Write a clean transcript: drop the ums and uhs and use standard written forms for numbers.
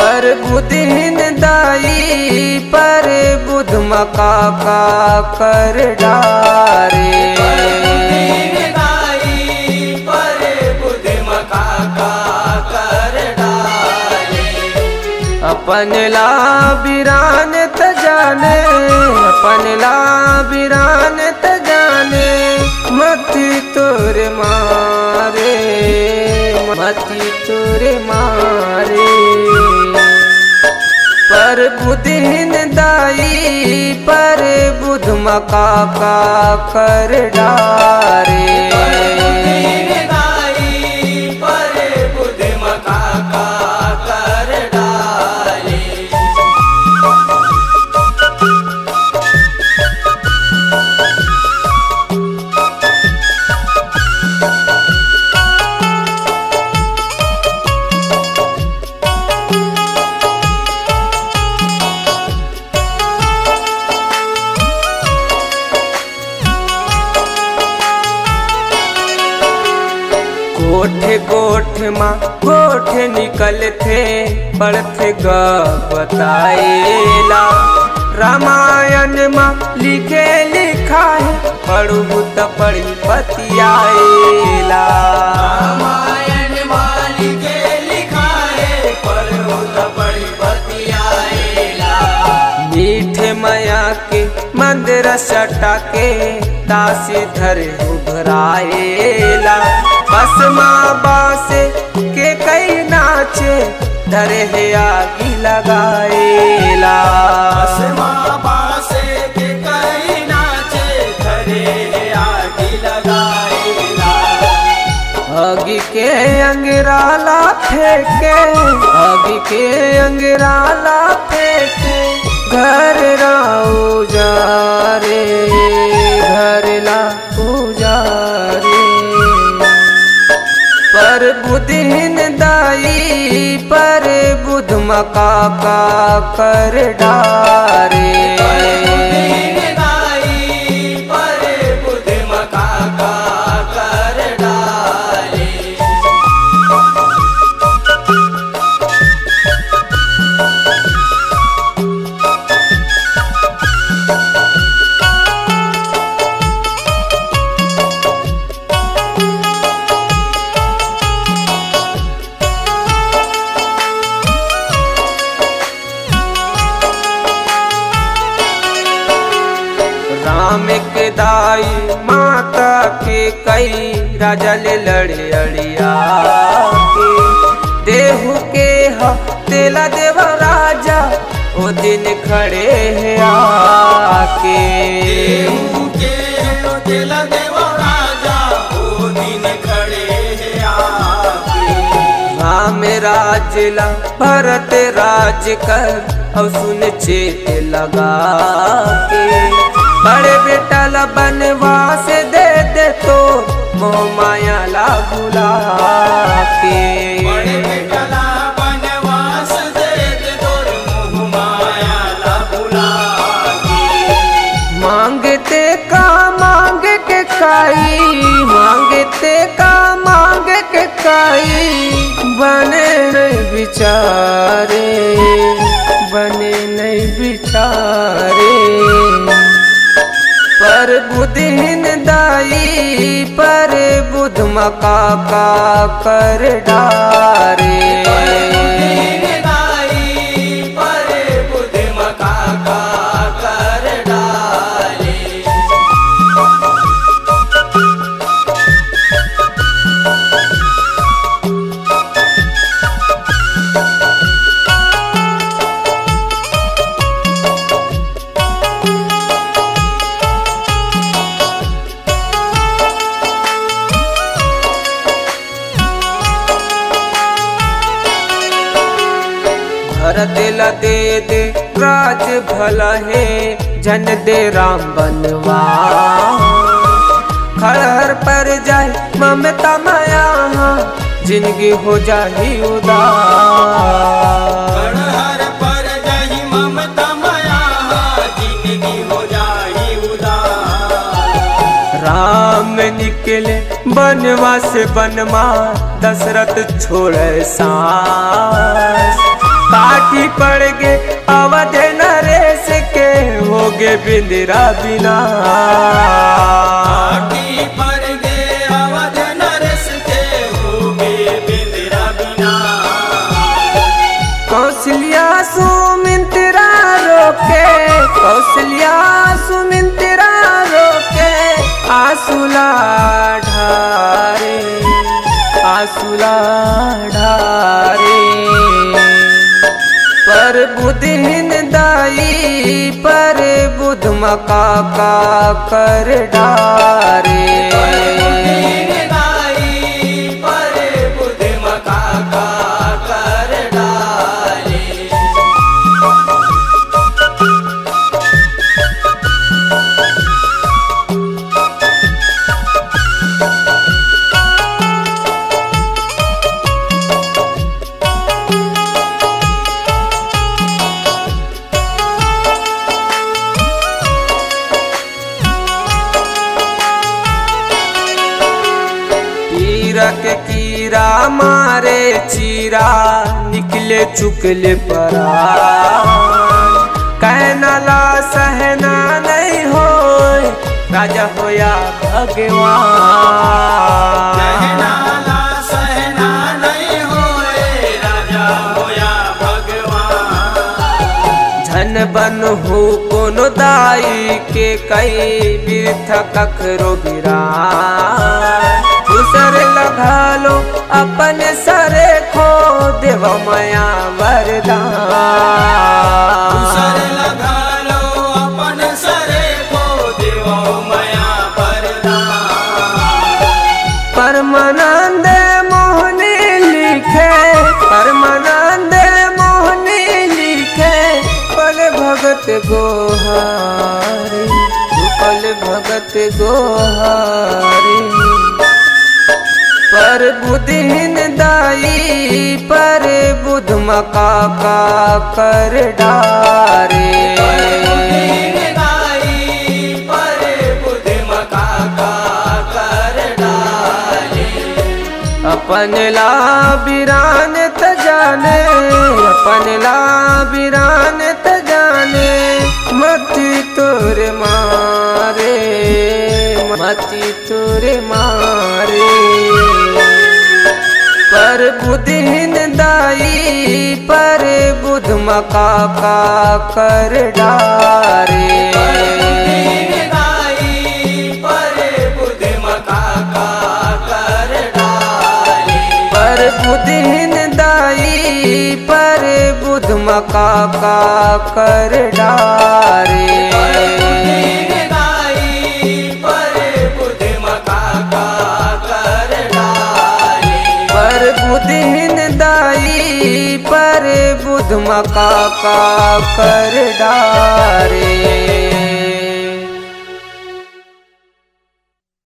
पर बुद्धिन दाई पर बुध मका का कर डारे। अपन ला बिरान त जाने, अपन ला बिरान त जाने, मती तोरे मारे, मती तोरे मारे। पर बुद्धिन दाई पर बुध मका का कर डारे। गोठे गोठे माँ गोठे निकल थे पढ़ते ग बताएला। रामायण माँ लिखे लिखा है पढ़ू त पढ़ी पतियाएला। रामायण माँ लिखे लिखा है पढ़ू त पढ़ी पतियाएला। मीठे माया के मंदिर सटा के दासी धरे उभराएला। बस माँ बासे के कई नाचे धरे है आगी लगाएला। बस माँ बासे के कई नाचे धरे है आगी लगाएला। आगी के अंगिराला फेंके, आगी के अंगिराला फेंके, घर राऊ जा रे, घर ला उजारे। पर बुद्धिन दाई पर बुध मका का कर डारे। राम के दाई माता के कई राजा ले लड़े अड़िया के। देहु के ह तेला देवा राजा ओ दिन खड़े है आके। देहु के ह तेला देवा राजा ओ दिन खड़े है आके। राम राजला भरत राज कर और सुन चेत लगा के। बड़े बेटा ला बनवास दे दे तो मोह माया ला भुला के। बड़े बेटा ला बनवास दे दे तो मोह माया ला भुला के। मांगते का मांग के खाई, मांगते का मांग के खाई, बने नहीं बिचारे, बने नहीं बिचारे। पर बुद्धिन दाई पर बुध मका का कर डारे। भर दिल दे दे राज भला है जन दे राम बनवा। खड़हर पर जाए ममता माया जिंदगी हो जाही उदास। खड़हर पर जाही ममता माया जिंदगी हो जाही उदास। राम निकले बनवा से बनवा दशरथ छोड़े सांस। काट भागी पड़ गे अवध नरेश के होगे बिंदिरा बिना। भागी पड़ गे अवध नरेश के होगे बिंदिरा बिना। कौशल्या सुमिंत्रा रोके, कौशल्या सुमिंत्रा रोके आंसुला ढारे, आंसुला ढारे। पर बुद्धिहीन दाई पर बुध मका का कर डारे। के कीरा मारे चीरा निकले चुकले परा। कहना ला सहना नहीं हो राजा होया भगवान। कहना ला सहना नहीं होए राजा होया भगवान। धन बन हो कोनो दाई के कई बिरथ कखरो गिरा। दूसर लगा लो अपन सरे खो देव माया वरदान। दूसर लगा लो अपन सरे खो देव माया वरदान। परमानंद मोहनी लिखे, परमानंद मोहनी लिखे पल भगत गोहारी, पल भगत गोहारी। पर बुद्धिहीन दाई पर बुध मका का कर डारे। अपन ला बिरान त जाने, अपन ला बिरान त जाने मती तोरे मारे, मती तोरे मारे। पर बुद्धिहीन दाई पर बुध मका का कर डारे। पर बुद्धिहीन दाई पर बुध मका का कर डारे। पर बुद्धिहीन दाई पर बुध मका का कर डारे।